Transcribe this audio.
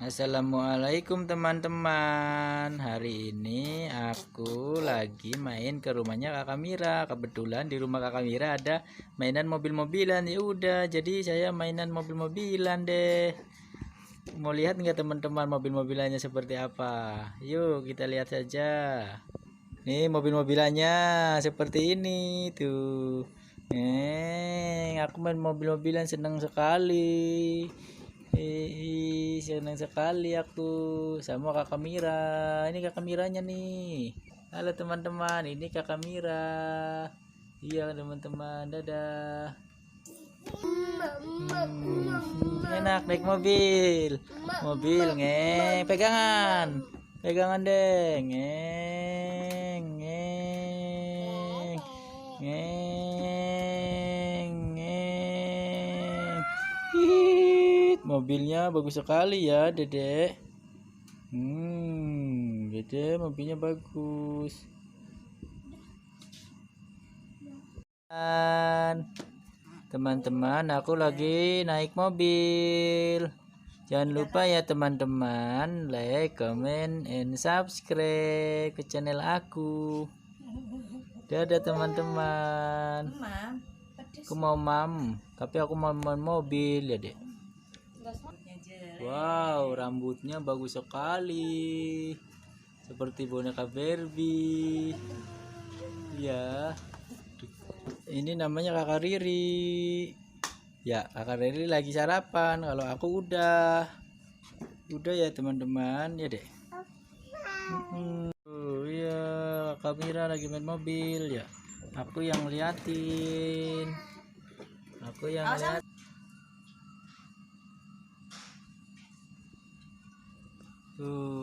Assalamualaikum teman-teman. Hari ini aku lagi main ke rumahnya Kakak Mira. Kebetulan di rumah Kakak Mira ada mainan mobil-mobilan. Ya udah, jadi saya mainan mobil-mobilan deh. Mau lihat nggak teman-teman mobil-mobilannya seperti apa? Yuk kita lihat saja. Nih mobil-mobilannya seperti ini tuh. Aku main mobil-mobilan senang sekali. Senang sekali aku sama Kakak Mira. Ini Kakak Miranya nih. Halo teman-teman, ini Kakak Mira. Iya teman-teman, dadah. Enak naik mobil. Mobil pegangan. Pegangan deh. Ngeng, ngeng, ngeng, ngeng. Mobilnya bagus sekali ya, Dedek. Dedek mobilnya bagus. Teman-teman, aku lagi naik mobil. Jangan lupa ya teman-teman, like, comment, and subscribe ke channel aku. Dadah teman-teman. Aku mau tapi aku mau main mobil ya dek. Wow, rambutnya bagus sekali, seperti boneka Barbie. Ya, ini namanya Kakak Riri. Ya, Kakak Riri lagi sarapan. Kalau aku udah ya teman-teman ya dek. Oh iya, Kakak Mira lagi main mobil ya. Aku yang liatin. Aku yang lihat. Tuh.